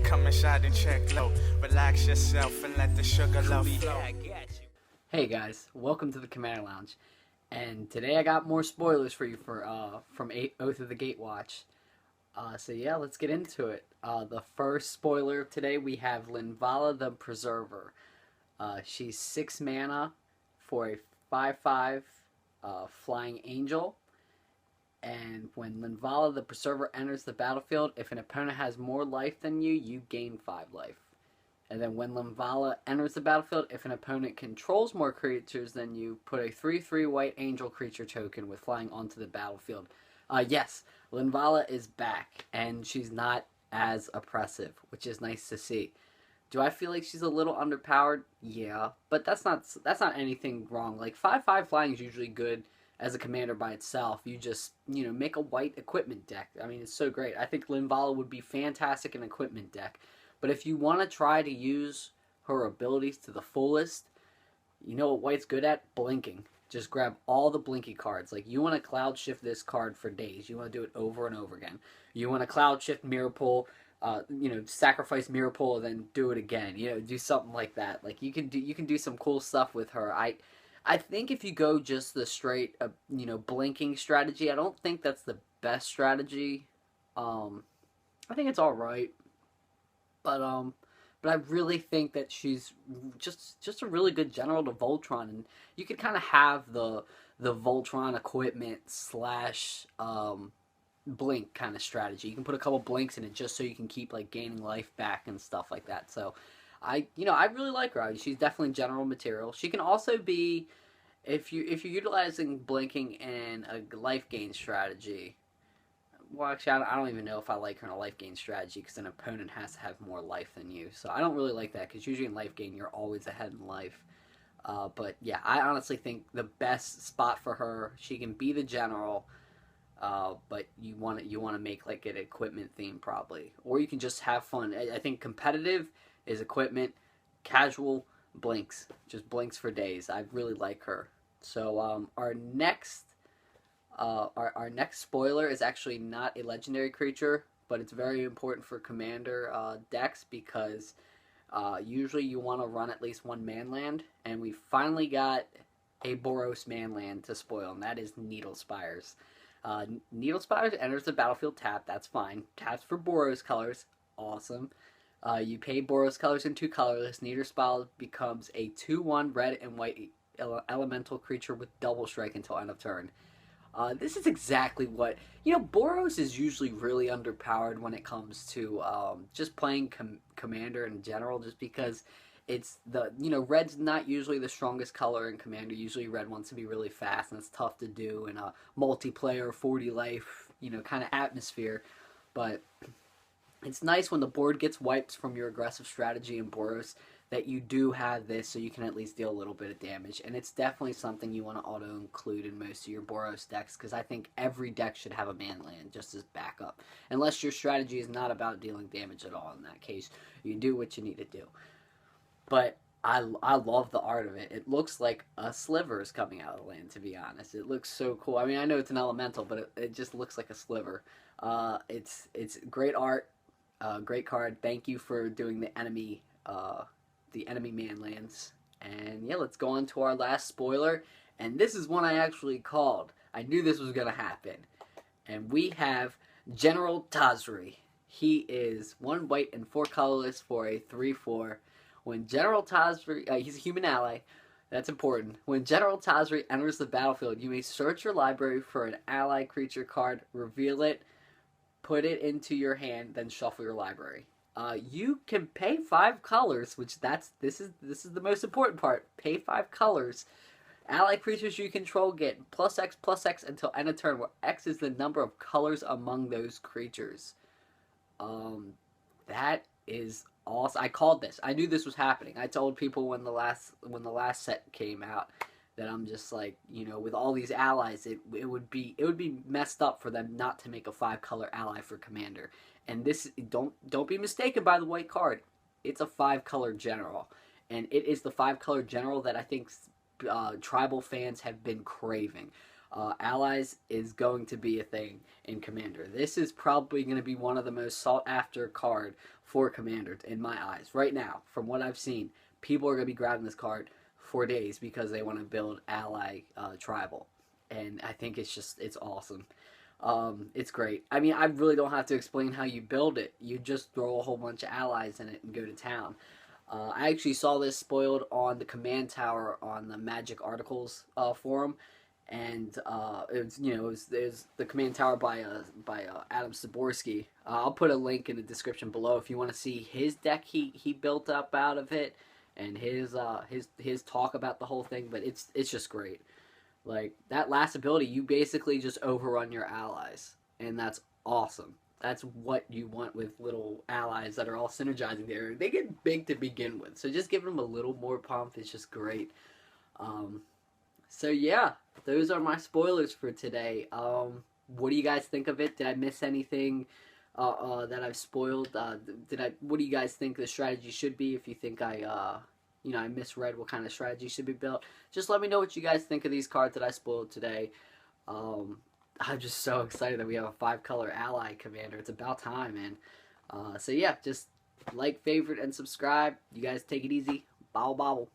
Come inside and check low. Relax yourself and let the sugar love flow. Hey guys, welcome to the Commander Lounge, and today I got more spoilers for you from Oath of the Gatewatch. So yeah, let's get into it. The first spoiler of today, we have Linvilla The Preserver. She's 6 mana for a 5/5 flying angel, and when Linvilla The Preserver enters the battlefield, if an opponent has more life than you, you gain 5 life. And then when Linvilla enters the battlefield, if an opponent controls more creatures than you, put a 3/3 white angel creature token with flying onto the battlefield. Yes, Linvilla is back, and she's not as oppressive, which is nice to see. Do I feel like she's a little underpowered? Yeah, but that's not anything wrong. Like 5/5 flying is usually good as a commander by itself. You just, make a white equipment deck. I mean, it's so great. I think Linvilla would be fantastic in an equipment deck. But if you want to try to use her abilities to the fullest, you know what White's good at? Blinking. Just grab all the blinky cards. Like, you want to cloud shift this card for days. You want to do it over and over again. You want to cloud shift Mirror Pull, sacrifice Mirror Pull and then do it again. Do something like that. Like, you can do some cool stuff with her. I think if you go just the straight, blinking strategy, I don't think that's the best strategy. I think it's all right. But I really think that she's just a really good general to Voltron, and you could kind of have the Voltron equipment slash blink kind of strategy. You can put a couple blinks in it just so you can keep like gaining life back and stuff like that. So I really like her. She's definitely general material. She can also be, if you're utilizing blinking in a life gain strategy. Well, actually, I don't even know if I like her in a life gain strategy because an opponent has to have more life than you. So I don't really like that because usually in life gain you're always ahead in life. But yeah, I honestly think the best spot for her, she can be the general, but you want to make like an equipment theme probably, or you can just have fun. I think competitive is equipment, casual blinks, just blinks for days. I really like her. So our next spoiler is actually not a legendary creature, but it's very important for commander decks because usually you want to run at least one manland, and we finally got a Boros manland to spoil, and that is Needle Spires. Needle Spires enters the battlefield tapped, that's fine. Taps for Boros colors, awesome. You pay Boros colors in 2 colorless. Needle Spires becomes a 2/1 red and white elemental creature with double strike until end of turn. This is exactly what, Boros is usually really underpowered when it comes to just playing Commander in general, just because it's red's not usually the strongest color in Commander. Usually red wants to be really fast, and it's tough to do in a multiplayer, 40 life, kind of atmosphere. But it's nice when the board gets wiped from your aggressive strategy in Boros that you do have this, so you can at least deal a little bit of damage. And it's definitely something you want to auto-include in most of your Boros decks, because I think every deck should have a manland just as backup. Unless your strategy is not about dealing damage at all. In that case, you do what you need to do. But I love the art of it. It looks like a sliver is coming out of the land, to be honest. It looks so cool. I mean, I know it's an elemental, but it just looks like a sliver. It's great art, great card. Thank you for doing the enemy manlands. And yeah, let's go on to our last spoiler, and this is one I actually called. I knew this was gonna happen. And we have General Tawdry. He is 1 white and 4 colorless for a 3/4. When General Tawdry, he's a human ally. That's important. When General Tawdry enters the battlefield, you may search your library for an ally creature card, reveal it, put it into your hand, then shuffle your library. You can pay 5 colors, which this is the most important part. Pay 5 colors. Ally creatures you control get +X until end of turn, where X is the number of colors among those creatures. That is awesome. I called this. I knew this was happening. I told people when the last set came out that I'm just like, with all these allies, it would be messed up for them not to make a 5-color ally for Commander. And this, don't be mistaken by the white card. It's a 5-color general, and it is the 5-color general that I think tribal fans have been craving. allies is going to be a thing in Commander. This is probably going to be one of the most sought after card for Commander in my eyes right now. From what I've seen, people are going to be grabbing this card for days because they want to build ally tribal, and I think it's awesome. It's great. I mean, I really don't have to explain how you build it. You just throw a whole bunch of allies in it and go to town. I actually saw this spoiled on the command tower on the Magic Articles forum, and it was the command tower by Adam Saborski. I'll put a link in the description below if you want to see his deck he built up out of it, and his talk about the whole thing. But it's just great. Like, that last ability, you basically just overrun your allies, and that's awesome. That's what you want with little allies that are all synergizing there. They get big to begin with, so just giving them a little more pump is just great. So yeah, those are my spoilers for today. What do you guys think of it? Did I miss anything that I've spoiled? What do you guys think the strategy should be? If you think I misread what kind of strategy should be built, just let me know what you guys think of these cards that I spoiled today. I'm just so excited that we have a 5-color ally commander. It's about time, man. So yeah, just like, favorite, and subscribe. You guys take it easy. Bobble bobble.